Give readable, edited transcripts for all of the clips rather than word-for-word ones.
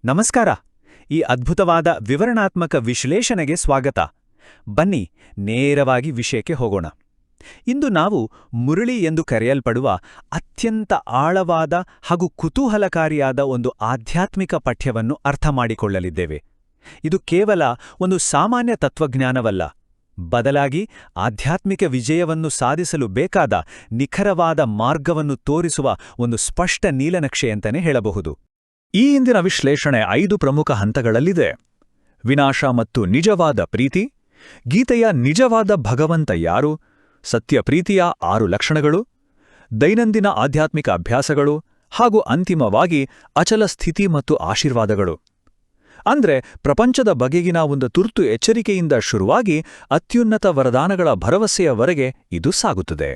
ನಮಸ್ಕಾರ. ಈ ಅದ್ಭುತವಾದ ವಿವರಣಾತ್ಮಕ ವಿಶ್ಲೇಷಣೆಗೆ ಸ್ವಾಗತ. ಬನ್ನಿ ನೇರವಾಗಿ ವಿಷಯಕ್ಕೆ ಹೋಗೋಣ. ಇಂದು ನಾವು ಮುರಳಿ ಎಂದು ಕರೆಯಲ್ಪಡುವ ಅತ್ಯಂತ ಆಳವಾದ ಹಾಗೂ ಕುತೂಹಲಕಾರಿಯಾದ ಒಂದು ಆಧ್ಯಾತ್ಮಿಕ ಪಠ್ಯವನ್ನು ಅರ್ಥಮಾಡಿಕೊಳ್ಳಲಿದ್ದೇವೆ. ಇದು ಕೇವಲ ಒಂದು ಸಾಮಾನ್ಯ ತತ್ವಜ್ಞಾನವಲ್ಲ, ಬದಲಾಗಿ ಆಧ್ಯಾತ್ಮಿಕ ವಿಜಯವನ್ನು ಸಾಧಿಸಲು ಬೇಕಾದ ನಿಖರವಾದ ಮಾರ್ಗವನ್ನು ತೋರಿಸುವ ಒಂದು ಸ್ಪಷ್ಟ ನೀಲನಕ್ಷೆಯಂತಲೇ ಹೇಳಬಹುದು. ಈ ಇಂದಿನ ವಿಶ್ಲೇಷಣೆ 5 ಪ್ರಮುಖ ಹಂತಗಳಲ್ಲಿದೆ. ವಿನಾಶ ಮತ್ತು ನಿಜವಾದ ಪ್ರೀತಿ, ಗೀತೆಯ ನಿಜವಾದ ಭಗವಂತ ಯಾರು, ಸತ್ಯ ಪ್ರೀತಿಯ 6 ಲಕ್ಷಣಗಳು, ದೈನಂದಿನ ಆಧ್ಯಾತ್ಮಿಕ ಅಭ್ಯಾಸಗಳು ಹಾಗೂ ಅಂತಿಮವಾಗಿ ಅಚಲ ಸ್ಥಿತಿ ಮತ್ತು ಆಶೀರ್ವಾದಗಳು. ಅಂದ್ರೆ ಪ್ರಪಂಚದ ಬಗೆಗಿನ ಒಂದು ತುರ್ತು ಎಚ್ಚರಿಕೆಯಿಂದ ಶುರುವಾಗಿ ಅತ್ಯುನ್ನತ ವರದಾನಗಳ ಭರವಸೆಯವರೆಗೆ ಇದು ಸಾಗುತ್ತದೆ.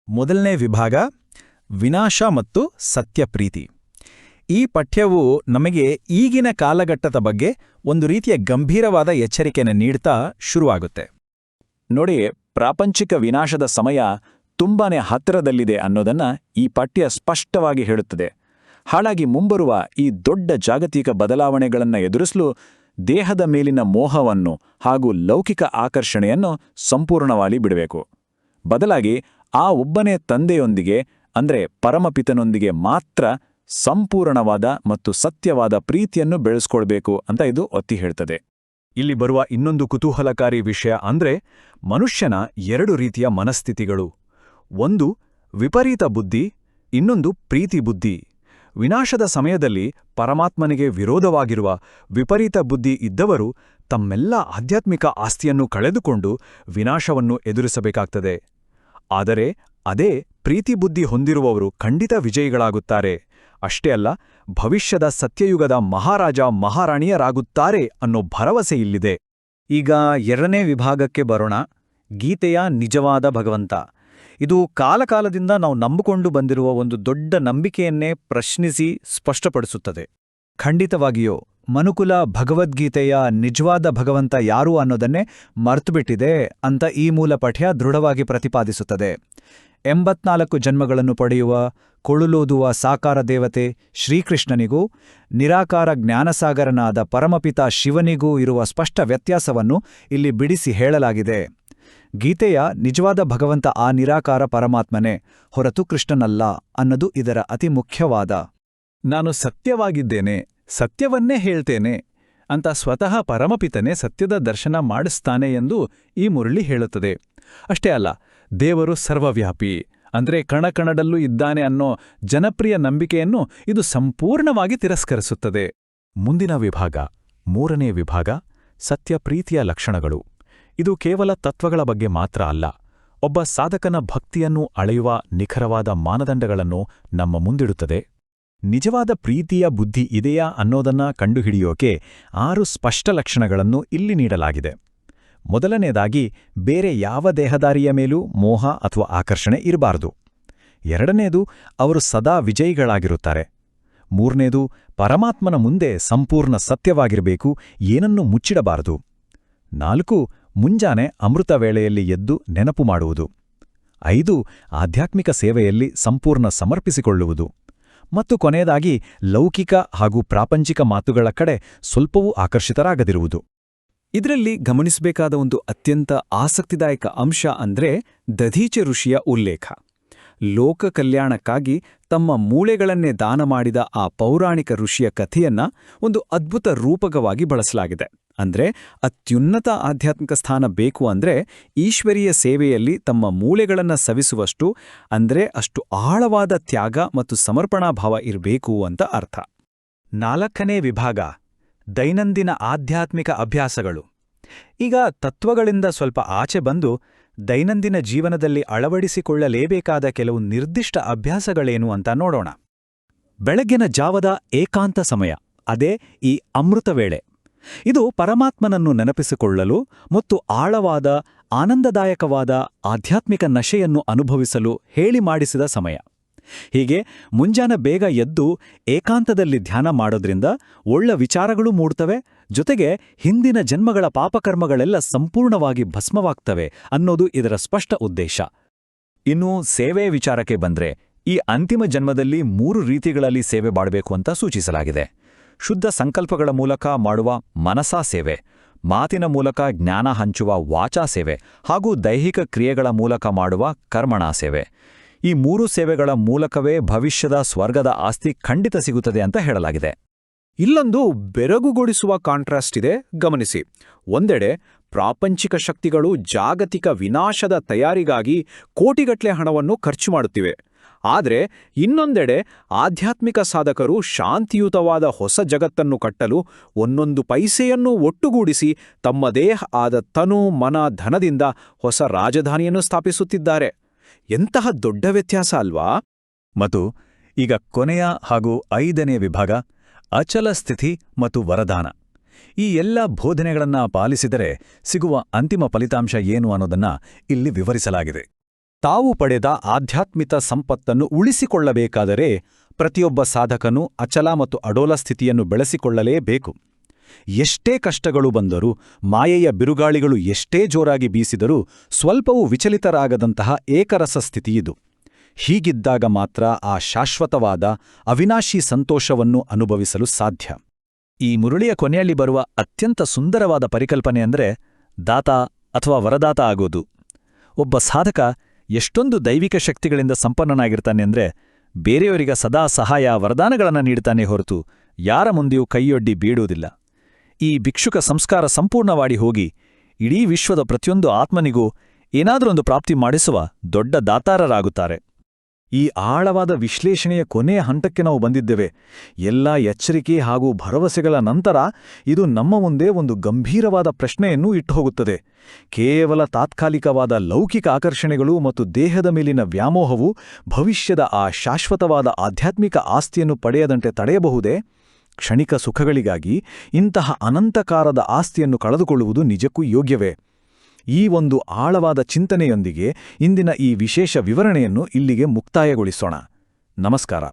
ಮೊದಲನೇ ವಿಭಾಗ, ವಿನಾಶ ಮತ್ತು ಸತ್ಯ ಪ್ರೀತಿ. ಈ ಪಠ್ಯವು ನಮಗೆ ಈಗಿನ ಕಾಲಘಟ್ಟದ ಬಗ್ಗೆ ಒಂದು ರೀತಿಯ ಗಂಭೀರವಾದ ಎಚ್ಚರಿಕೆಯನ್ನು ನೀಡ್ತಾ ಶುರುವಾಗುತ್ತೆ. ನೋಡಿ, ಪ್ರಾಪಂಚಿಕ ವಿನಾಶದ ಸಮಯ ತುಂಬಾನೇ ಹತ್ತಿರದಲ್ಲಿದೆ ಅನ್ನೋದನ್ನ ಈ ಪಠ್ಯ ಸ್ಪಷ್ಟವಾಗಿ ಹೇಳುತ್ತದೆ. ಹಾಗಾಗಿ ಮುಂಬರುವ ಈ ದೊಡ್ಡ ಜಾಗತಿಕ ಬದಲಾವಣೆಗಳನ್ನು ಎದುರಿಸಲು ದೇಹದ ಮೇಲಿನ ಮೋಹವನ್ನು ಹಾಗೂ ಲೌಕಿಕ ಆಕರ್ಷಣೆಯನ್ನು ಸಂಪೂರ್ಣವಾಗಿ ಬಿಡಬೇಕು. ಬದಲಾಗಿ ಆ ಒಬ್ಬನೇ ತಂದೆಯೊಂದಿಗೆ ಅಂದ್ರೆ ಪರಮಪಿತನೊಂದಿಗೆ ಮಾತ್ರ ಸಂಪೂರ್ಣವಾದ ಮತ್ತು ಸತ್ಯವಾದ ಪ್ರೀತಿಯನ್ನು ಬೆಳೆಸ್ಕೊಳ್ಬೇಕು ಅಂತ ಇದು ಒತ್ತಿ ಹೇಳ್ತದೆ. ಇಲ್ಲಿ ಬರುವ ಇನ್ನೊಂದು ಕುತೂಹಲಕಾರಿ ವಿಷಯ ಅಂದ್ರೆ ಮನುಷ್ಯನ 2 ರೀತಿಯ ಮನಸ್ಥಿತಿಗಳು. ಒಂದು ವಿಪರೀತ ಬುದ್ಧಿ, ಇನ್ನೊಂದು ಪ್ರೀತಿ ಬುದ್ಧಿ. ವಿನಾಶದ ಸಮಯದಲ್ಲಿ ಪರಮಾತ್ಮನಿಗೆ ವಿರೋಧವಾಗಿರುವ ವಿಪರೀತ ಬುದ್ಧಿ ಇದ್ದವರು ತಮ್ಮೆಲ್ಲ ಆಧ್ಯಾತ್ಮಿಕ ಆಸ್ತಿಯನ್ನು ಕಳೆದುಕೊಂಡು ವಿನಾಶವನ್ನು ಎದುರಿಸಬೇಕಾಗ್ತದೆ. ಆದರೆ ಅದೇ ಪ್ರೀತಿ ಬುದ್ಧಿ ಹೊಂದಿರುವವರು ಖಂಡಿತ ವಿಜಯಿಗಳಾಗುತ್ತಾರೆ. ಅಷ್ಟೇ ಅಲ್ಲ, ಭವಿಷ್ಯದ ಸತ್ಯಯುಗದ ಮಹಾರಾಜ ಮಹಾರಾಣಿಯರಾಗುತ್ತಾರೆ ಅನ್ನೋ ಭರವಸೆ ಇಲ್ಲಿದೆ. ಈಗ 2ನೇ ವಿಭಾಗಕ್ಕೆ ಬರೋಣ, ಗೀತೆಯ ನಿಜವಾದ ಭಗವಂತ. ಇದು ಕಾಲಕಾಲದಿಂದ ನಾವು ನಂಬಿಕೊಂಡು ಬಂದಿರುವ ಒಂದು ದೊಡ್ಡ ನಂಬಿಕೆಯನ್ನೇ ಪ್ರಶ್ನಿಸಿ ಸ್ಪಷ್ಟಪಡಿಸುತ್ತದೆ. ಖಂಡಿತವಾಗಿಯೋ ಮನುಕುಲ ಭಗವದ್ಗೀತೆಯ ನಿಜವಾದ ಭಗವಂತ ಯಾರು ಅನ್ನೋದನ್ನೇ ಮರ್ತುಬಿಟ್ಟಿದೆ ಅಂತ ಈ ಮೂಲ ಪಠ್ಯ ದೃಢವಾಗಿ ಪ್ರತಿಪಾದಿಸುತ್ತದೆ. 84 ಜನ್ಮಗಳನ್ನು ಪಡೆಯುವ ಕೊಳುಲೋದುವ ಸಾಕಾರ ದೇವತೆ ಶ್ರೀಕೃಷ್ಣನಿಗೂ ನಿರಾಕಾರ ಜ್ಞಾನಸಾಗರನಾದ ಪರಮಪಿತ ಶಿವನಿಗೂ ಇರುವ ಸ್ಪಷ್ಟ ವ್ಯತ್ಯಾಸವನ್ನು ಇಲ್ಲಿ ಬಿಡಿಸಿ ಹೇಳಲಾಗಿದೆ. ಗೀತೆಯ ನಿಜವಾದ ಭಗವಂತ ಆ ನಿರಾಕಾರ ಪರಮಾತ್ಮನೇ ಹೊರತು ಕೃಷ್ಣನಲ್ಲ ಅನ್ನದು ಇದರ ಅತಿ ಮುಖ್ಯವಾದ. ನಾನು ಸತ್ಯವಾಗಿದ್ದೇನೆ, ಸತ್ಯವನ್ನೇ ಹೇಳ್ತೇನೆ ಅಂತ ಸ್ವತಃ ಪರಮಪಿತನೇ ಸತ್ಯದ ದರ್ಶನ ಮಾಡಿಸ್ತಾನೆ ಎಂದು ಈ ಮುರಳಿ ಹೇಳುತ್ತದೆ. ಅಷ್ಟೇ ಅಲ್ಲ, ದೇವರು ಸರ್ವವ್ಯಾಪಿ ಅಂದ್ರೆ ಕಣಕಣದಲ್ಲೂ ಇದ್ದಾನೆ ಅನ್ನೋ ಜನಪ್ರಿಯ ನಂಬಿಕೆಯನ್ನು ಇದು ಸಂಪೂರ್ಣವಾಗಿ ತಿರಸ್ಕರಿಸುತ್ತದೆ. ಮುಂದಿನ ವಿಭಾಗ, 3ನೇ ವಿಭಾಗ, ಸತ್ಯ ಪ್ರೀತಿಯ ಲಕ್ಷಣಗಳು. ಇದು ಕೇವಲ ತತ್ವಗಳ ಬಗ್ಗೆ ಮಾತ್ರ ಅಲ್ಲ, ಒಬ್ಬ ಸಾಧಕನ ಭಕ್ತಿಯನ್ನು ಅಳೆಯುವ ನಿಖರವಾದ ಮಾನದಂಡಗಳನ್ನು ನಮ್ಮ ಮುಂದಿಡುತ್ತದೆ. ನಿಜವಾದ ಪ್ರೀತಿಯ ಬುದ್ಧಿ ಇದೆಯಾ ಅನ್ನೋದನ್ನ ಕಂಡುಹಿಡಿಯೋಕೆ 6 ಸ್ಪಷ್ಟ ಲಕ್ಷಣಗಳನ್ನು ಇಲ್ಲಿ ನೀಡಲಾಗಿದೆ. ಮೊದಲನೇದಾಗಿ, ಬೇರೆ ಯಾವ ದೇಹದಾರಿಯ ಮೇಲೂ ಮೋಹ ಅಥವಾ ಆಕರ್ಷಣೆ ಇರಬಾರದು. 2ನೇದು, ಅವರು ಸದಾ ವಿಜಯಿಗಳಾಗಿರುತ್ತಾರೆ. 3ನೇದು, ಪರಮಾತ್ಮನ ಮುಂದೆ ಸಂಪೂರ್ಣ ಸತ್ಯವಾಗಿರಬೇಕು, ಏನನ್ನೂ ಮುಚ್ಚಿಡಬಾರದು. 4, ಮುಂಜಾನೆ ಅಮೃತ ವೇಳೆಯಲ್ಲಿ ಎದ್ದು ನೆನಪು ಮಾಡುವುದು. 5, ಆಧ್ಯಾತ್ಮಿಕ ಸೇವೆಯಲ್ಲಿ ಸಂಪೂರ್ಣ ಸಮರ್ಪಿಸಿಕೊಳ್ಳುವುದು. ಮತ್ತು ಕೊನೆಯದಾಗಿ, ಲೌಕಿಕ ಹಾಗೂ ಪ್ರಾಪಂಚಿಕ ಮಾತುಗಳ ಕಡೆ ಸ್ವಲ್ಪವೂ ಆಕರ್ಷಿತರಾಗದಿರುವುದು. ಇದರಲ್ಲಿ ಗಮನಿಸಬೇಕಾದ ಒಂದು ಅತ್ಯಂತ ಆಸಕ್ತಿದಾಯಕ ಅಂಶ ಅಂದ್ರೆ ದಧೀಚ ಋಷಿಯ ಉಲ್ಲೇಖ. ಲೋಕ ಕಲ್ಯಾಣಕ್ಕಾಗಿ ತಮ್ಮ ಮೂಳೆಗಳನ್ನೇ ದಾನ ಮಾಡಿದ ಆ ಪೌರಾಣಿಕ ಋಷಿಯ ಕಥೆಯನ್ನ ಒಂದು ಅದ್ಭುತ ರೂಪಕವಾಗಿ ಬಳಸಲಾಗಿದೆ. ಅಂದ್ರೆ ಅತ್ಯುನ್ನತ ಆಧ್ಯಾತ್ಮಿಕ ಸ್ಥಾನ ಬೇಕು ಅಂದ್ರೆ ಈಶ್ವರೀಯ ಸೇವೆಯಲ್ಲಿ ತಮ್ಮ ಮೂಳೆಗಳನ್ನ ಸವಿಸುವಷ್ಟು, ಅಂದ್ರೆ ಅಷ್ಟು ಆಳವಾದ ತ್ಯಾಗ ಮತ್ತು ಸಮರ್ಪಣಾಭಾವ ಇರಬೇಕು ಅಂತ ಅರ್ಥ. 4ನೇ ವಿಭಾಗ, ದೈನಂದಿನ ಆಧ್ಯಾತ್ಮಿಕ ಅಭ್ಯಾಸಗಳು. ಈಗ ತತ್ವಗಳಿಂದ ಸ್ವಲ್ಪ ಆಚೆ ಬಂದು ದೈನಂದಿನ ಜೀವನದಲ್ಲಿ ಅಳವಡಿಸಿಕೊಳ್ಳಲೇಬೇಕಾದ ಕೆಲವು ನಿರ್ದಿಷ್ಟ ಅಭ್ಯಾಸಗಳೇನು ಅಂತ ನೋಡೋಣ. ಬೆಳಗ್ಗಿನ ಜಾವದ ಏಕಾಂತ ಸಮಯ, ಅದೇ ಈ ಅಮೃತ ವೇಳೆ. ಇದು ಪರಮಾತ್ಮನನ್ನು ನೆನಪಿಸಿಕೊಳ್ಳಲು ಮತ್ತು ಆಳವಾದ ಆನಂದದಾಯಕವಾದ ಆಧ್ಯಾತ್ಮಿಕ ನಶೆಯನ್ನು ಅನುಭವಿಸಲು ಹೇಳಿ ಮಾಡಿಸಿದ ಸಮಯ. ಹೀಗೆ ಮುಂಜಾನೆ ಬೇಗ ಎದ್ದು ಏಕಾಂತದಲ್ಲಿ ಧ್ಯಾನ ಮಾಡೋದ್ರಿಂದ ಒಳ್ಳೆ ವಿಚಾರಗಳೂ ಮೂಡ್ತವೆ, ಜೊತೆಗೆ ಹಿಂದಿನ ಜನ್ಮಗಳ ಪಾಪಕರ್ಮಗಳೆಲ್ಲ ಸಂಪೂರ್ಣವಾಗಿ ಭಸ್ಮವಾಗ್ತವೆ ಅನ್ನೋದು ಇದರ ಸ್ಪಷ್ಟ ಉದ್ದೇಶ. ಇನ್ನು ಸೇವೆ ವಿಚಾರಕ್ಕೆ ಬಂದ್ರೆ, ಈ ಅಂತಿಮ ಜನ್ಮದಲ್ಲಿ 3 ರೀತಿಗಳಲ್ಲಿ ಸೇವೆ ಮಾಡಬೇಕು ಅಂತ ಸೂಚಿಸಲಾಗಿದೆ. ಶುದ್ಧ ಸಂಕಲ್ಪಗಳ ಮೂಲಕ ಮಾಡುವ ಮನಸಾ ಸೇವೆ, ಮಾತಿನ ಮೂಲಕ ಜ್ಞಾನ ಹಂಚುವ ವಾಚಾ ಸೇವೆ ಹಾಗೂ ದೈಹಿಕ ಕ್ರಿಯೆಗಳ ಮೂಲಕ ಮಾಡುವ ಕರ್ಮಣಾ ಸೇವೆ. ಈ 3 ಸೇವೆಗಳ ಮೂಲಕವೇ ಭವಿಷ್ಯದ ಸ್ವರ್ಗದ ಆಸ್ತಿ ಖಂಡಿತ ಸಿಗುತ್ತದೆ ಅಂತ ಹೇಳಲಾಗಿದೆ. ಇಲ್ಲೊಂದು ಬೆರಗುಗೊಳಿಸುವ ಕಾಂಟ್ರಾಸ್ಟ್ ಇದೆ, ಗಮನಿಸಿ. ಒಂದೆಡೆ ಪ್ರಾಪಂಚಿಕ ಶಕ್ತಿಗಳು ಜಾಗತಿಕ ವಿನಾಶದ ತಯಾರಿಗಾಗಿ ಕೋಟಿಗಟ್ಟಲೆ ಹಣವನ್ನು ಖರ್ಚು ಮಾಡುತ್ತಿವೆ. ಆದರೆ ಇನ್ನೊಂದೆಡೆ ಆಧ್ಯಾತ್ಮಿಕ ಸಾಧಕರು ಶಾಂತಿಯುತವಾದ ಹೊಸ ಜಗತ್ತನ್ನು ಕಟ್ಟಲು ಒಂದೊಂದು ಪೈಸೆಯನ್ನು ಒಟ್ಟುಗೂಡಿಸಿ ತಮ್ಮದೇ ಆದ ತನು ಮನ ಧನದಿಂದ ಹೊಸ ರಾಜಧಾನಿಯನ್ನು ಸ್ಥಾಪಿಸುತ್ತಿದ್ದಾರೆ. ಎಂತಹ ದೊಡ್ಡ ವ್ಯತ್ಯಾಸ ಅಲ್ವಾ? ಮತ್ತು ಈಗ ಕೊನೆಯ ಹಾಗೂ 5ನೇ ವಿಭಾಗ, ಅಚಲ ಸ್ಥಿತಿ ಮತ್ತು ವರದಾನ. ಈ ಎಲ್ಲ ಬೋಧನೆಗಳನ್ನ ಪಾಲಿಸಿದರೆ ಸಿಗುವ ಅಂತಿಮ ಫಲಿತಾಂಶ ಏನು ಅನ್ನೋದನ್ನ ಇಲ್ಲಿ ವಿವರಿಸಲಾಗಿದೆ. ತಾವು ಪಡೆದ ಆಧ್ಯಾತ್ಮಿಕ ಸಂಪತ್ತನ್ನು ಉಳಿಸಿಕೊಳ್ಳಬೇಕಾದರೆ ಪ್ರತಿಯೊಬ್ಬ ಸಾಧಕನು ಅಚಲ ಮತ್ತು ಅಡೋಲ ಸ್ಥಿತಿಯನ್ನು ಬೆಳೆಸಿಕೊಳ್ಳಲೇಬೇಕು. ಎಷ್ಟೇ ಕಷ್ಟಗಳು ಬಂದರೂ, ಮಾಯೆಯ ಬಿರುಗಾಳಿಗಳು ಎಷ್ಟೇ ಜೋರಾಗಿ ಬೀಸಿದರೂ ಸ್ವಲ್ಪವೂ ವಿಚಲಿತರಾಗದಂತಹ ಏಕರಸ ಸ್ಥಿತಿಯಿದು. ಹೀಗಿದ್ದಾಗ ಮಾತ್ರ ಆ ಶಾಶ್ವತವಾದ ಅವಿನಾಶಿ ಸಂತೋಷವನ್ನು ಅನುಭವಿಸಲು ಸಾಧ್ಯ. ಈ ಮುರುಳಿಯ ಕೊನೆಯಲ್ಲಿ ಬರುವ ಅತ್ಯಂತ ಸುಂದರವಾದ ಪರಿಕಲ್ಪನೆ ಅಂದರೆ ದಾತ ಅಥವಾ ವರದಾತ ಆಗೋದು. ಒಬ್ಬ ಸಾಧಕ ಎಷ್ಟೊಂದು ದೈವಿಕ ಶಕ್ತಿಗಳಿಂದ ಸಂಪನ್ನನಾಗಿರ್ತಾನೆ ಅಂದರೆ ಬೇರೆಯವರಿಗೆ ಸದಾ ಸಹಾಯ ವರದಾನಗಳನ್ನು ನೀಡ್ತಾನೆ ಹೊರತು ಯಾರ ಮುಂದೆಯೂ ಕೈಯೊಡ್ಡಿ ಬೀಡುವುದಿಲ್ಲ. ಈ ಭಿಕ್ಷುಕ ಸಂಸ್ಕಾರ ಸಂಪೂರ್ಣವಾಗಿ ಹೋಗಿ ಇಡೀ ವಿಶ್ವದ ಪ್ರತಿಯೊಂದು ಆತ್ಮನಿಗೂ ಏನಾದರೊಂದು ಪ್ರಾಪ್ತಿ ಮಾಡಿಸುವ ದೊಡ್ಡ ದಾತಾರರಾಗುತ್ತಾರೆ. ಈ ಆಳವಾದ ವಿಶ್ಲೇಷಣೆಯ ಕೊನೆಯ ಹಂತಕ್ಕೆ ನಾವು ಬಂದಿದ್ದೇವೆ. ಎಲ್ಲ ಎಚ್ಚರಿಕೆ ಹಾಗೂ ಭರವಸೆಗಳ ನಂತರ ಇದು ನಮ್ಮ ಮುಂದೆ ಒಂದು ಗಂಭೀರವಾದ ಪ್ರಶ್ನೆಯನ್ನು ಇಟ್ಟುಹೋಗುತ್ತದೆ. ಕೇವಲ ತಾತ್ಕಾಲಿಕವಾದ ಲೌಕಿಕ ಆಕರ್ಷಣೆಗಳು ಮತ್ತು ದೇಹದ ಮೇಲಿನ ವ್ಯಾಮೋಹವು ಭವಿಷ್ಯದ ಆ ಶಾಶ್ವತವಾದ ಆಧ್ಯಾತ್ಮಿಕ ಆಸ್ತಿಯನ್ನು ಪಡೆಯದಂತೆ ತಡೆಯಬಹುದೇ? ಕ್ಷಣಿಕ ಸುಖಗಳಿಗಾಗಿ ಇಂತಹ ಅನಂತಕಾರದ ಆಸ್ತಿಯನ್ನು ಕಳೆದುಕೊಳ್ಳುವುದು ನಿಜಕ್ಕೂ ಯೋಗ್ಯವೇ? ಈ ಒಂದು ಆಳವಾದ ಚಿಂತನೆಯೊಂದಿಗೆ ಇಂದಿನ ಈ ವಿಶೇಷ ವಿವರಣೆಯನ್ನು ಇಲ್ಲಿಗೆ ಮುಕ್ತಾಯಗೊಳಿಸೋಣ. ನಮಸ್ಕಾರ.